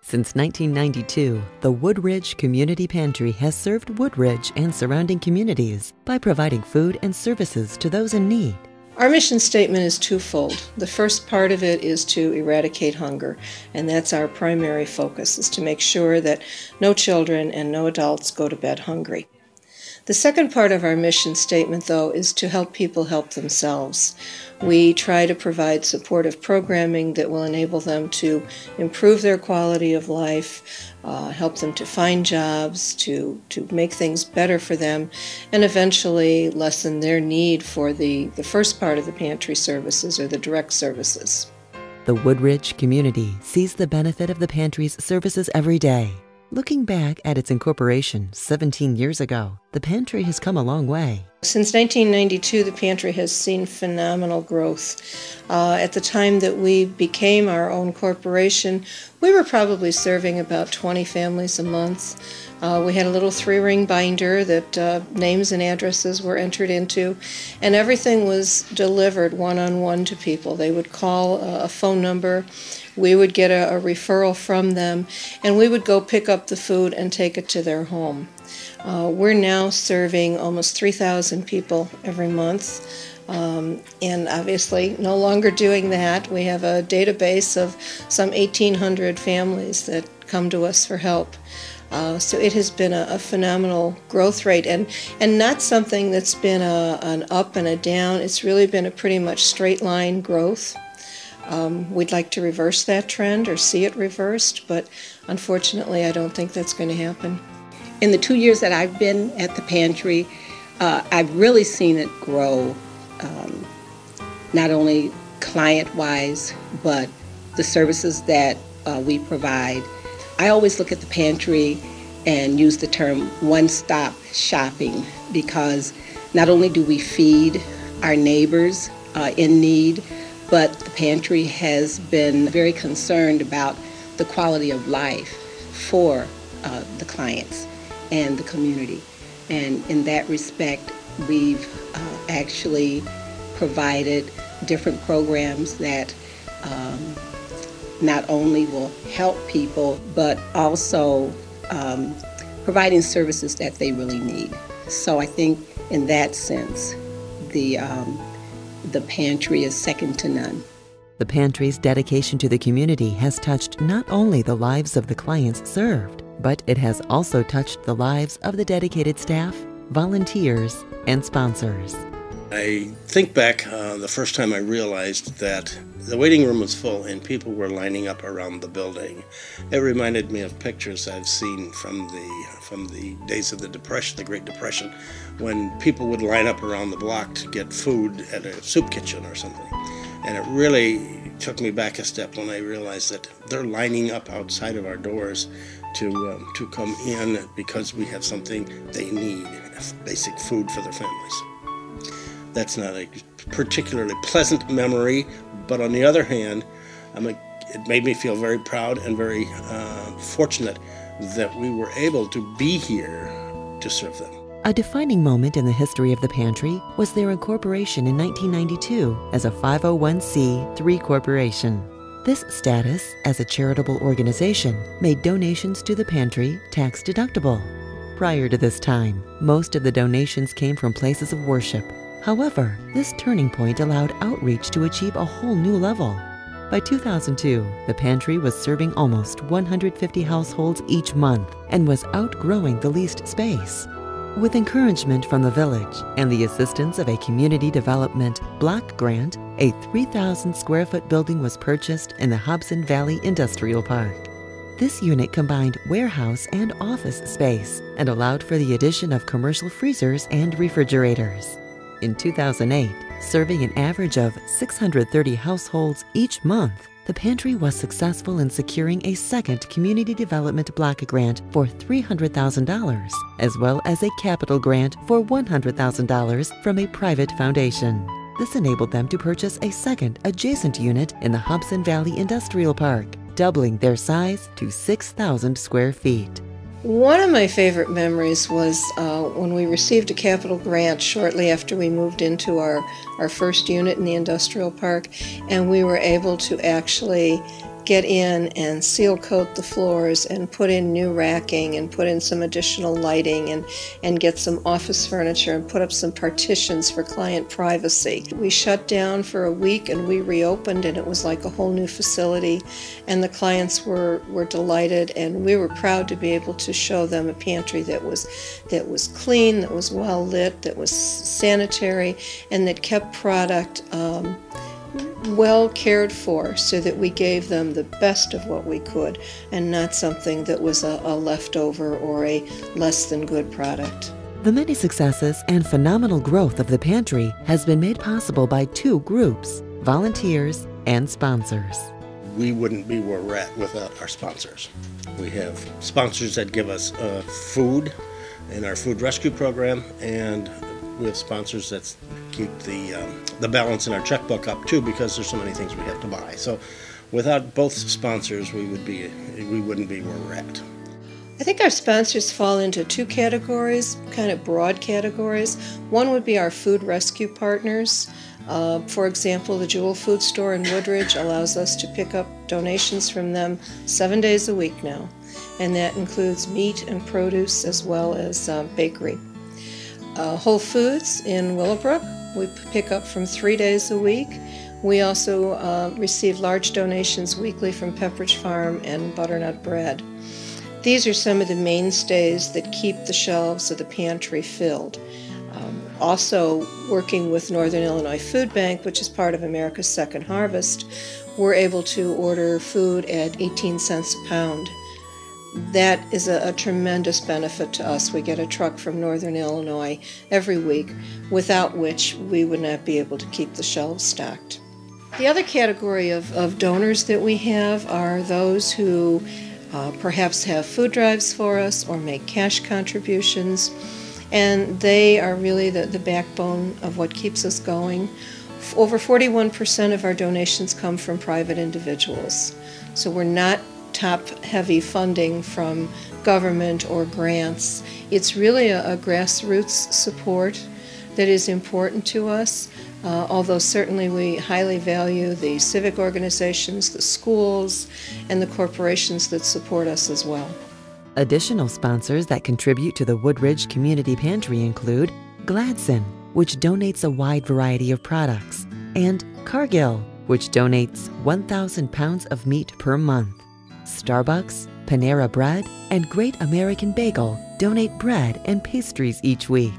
Since 1992, the Woodridge Community Pantry has served Woodridge and surrounding communities by providing food and services to those in need. Our mission statement is twofold. The first part of it is to eradicate hunger, and that's our primary focus, is to make sure that no children and no adults go to bed hungry. The second part of our mission statement, though, is to help people help themselves. We try to provide supportive programming that will enable them to improve their quality of life, help them to find jobs, to make things better for them, and eventually lessen their need for the first part of the pantry services or the direct services. The Woodridge community sees the benefit of the pantry's services every day. Looking back at its incorporation 17 years ago, the pantry has come a long way. Since 1992, the pantry has seen phenomenal growth. At the time that we became our own corporation, we were probably serving about 20 families a month. We had a little 3-ring binder that names and addresses were entered into, and everything was delivered one-on-one to people. They would call a phone number, we would get a referral from them, and we would go pick up the food and take it to their home. We're now serving almost 3,000 people every month, and obviously no longer doing that. We have a database of some 1,800 families that come to us for help. So it has been a phenomenal growth rate, and not something that's been an up and a down. It's really been a pretty much straight line growth. We'd like to reverse that trend or see it reversed, but unfortunately I don't think that's going to happen. In the 2 years that I've been at the pantry, I've really seen it grow, not only client-wise, but the services that we provide. I always look at the pantry and use the term one-stop shopping, because not only do we feed our neighbors in need, but the pantry has been very concerned about the quality of life for the clients and the community. And in that respect, we've actually provided different programs that not only will help people, but also providing services that they really need. So I think in that sense, the pantry is second to none. The pantry's dedication to the community has touched not only the lives of the clients served, but it has also touched the lives of the dedicated staff, volunteers, and sponsors. I think back the first time I realized that the waiting room was full and people were lining up around the building. It reminded me of pictures I've seen from the days of the Depression, the Great Depression, when people would line up around the block to get food at a soup kitchen or something. And it really took me back a step when I realized that they're lining up outside of our doors to come in because we have something they need, basic food for their families. That's not a particularly pleasant memory, but on the other hand, it made me feel very proud and very fortunate that we were able to be here to serve them. A defining moment in the history of the pantry was their incorporation in 1992 as a 501c3 corporation. This status, as a charitable organization, made donations to the pantry tax deductible. Prior to this time, most of the donations came from places of worship. However, this turning point allowed outreach to achieve a whole new level. By 2002, the pantry was serving almost 150 households each month and was outgrowing the leased space. With encouragement from the village and the assistance of a community development block grant, a 3,000 square foot building was purchased in the Hobson Valley Industrial Park. This unit combined warehouse and office space and allowed for the addition of commercial freezers and refrigerators. In 2008, serving an average of 630 households each month, the pantry was successful in securing a second community development block grant for $300,000, as well as a capital grant for $100,000 from a private foundation. This enabled them to purchase a second adjacent unit in the Hobson Valley Industrial Park, doubling their size to 6,000 square feet. One of my favorite memories was when we received a capital grant shortly after we moved into our first unit in the industrial park, and we were able to actually get in and seal coat the floors and put in new racking and put in some additional lighting and get some office furniture and put up some partitions for client privacy. We shut down for a week and we reopened, and it was like a whole new facility, and the clients were delighted, and we were proud to be able to show them a pantry that was clean, that was well lit, that was sanitary, and that kept product well cared for, so that we gave them the best of what we could and not something that was a leftover or a less than good product. The many successes and phenomenal growth of the pantry has been made possible by two groups: volunteers and sponsors. We wouldn't be where we're at without our sponsors. We have sponsors that give us food in our food rescue program, and we have sponsors that keep the balance in our checkbook up too, because there's so many things we have to buy. So without both sponsors, we wouldn't be where we're at. I think our sponsors fall into two categories, kind of broad categories. One would be our food rescue partners. For example, the Jewel Food Store in Woodridge allows us to pick up donations from them 7 days a week now, and that includes meat and produce as well as bakery. Whole Foods in Willowbrook, we pick up from 3 days a week. We also receive large donations weekly from Pepperidge Farm and Butternut Bread. These are some of the mainstays that keep the shelves of the pantry filled. Also, working with Northern Illinois Food Bank, which is part of America's Second Harvest, we're able to order food at 18 cents a pound. That is a tremendous benefit to us. We get a truck from Northern Illinois every week, without which we would not be able to keep the shelves stocked. The other category of donors that we have are those who perhaps have food drives for us or make cash contributions, and they are really the backbone of what keeps us going. Over 41% of our donations come from private individuals, so we're not top-heavy funding from government or grants. It's really a grassroots support that is important to us, although certainly we highly value the civic organizations, the schools, and the corporations that support us as well. Additional sponsors that contribute to the Woodridge Community Pantry include Gladson, which donates a wide variety of products, and Cargill, which donates 1,000 pounds of meat per month. Starbucks, Panera Bread, and Great American Bagel donate bread and pastries each week.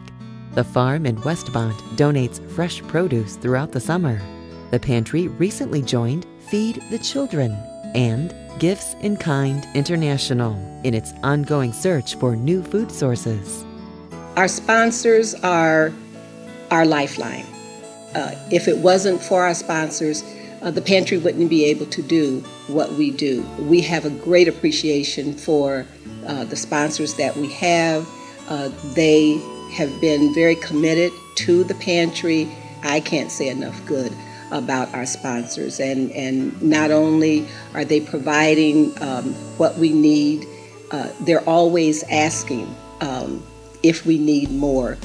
The farm in Westbont donates fresh produce throughout the summer. The pantry recently joined Feed the Children and Gifts in Kind International in its ongoing search for new food sources. Our sponsors are our lifeline. If it wasn't for our sponsors, the pantry wouldn't be able to do what we do. We have a great appreciation for the sponsors that we have. They have been very committed to the pantry. I can't say enough good about our sponsors, and not only are they providing what we need, they're always asking if we need more.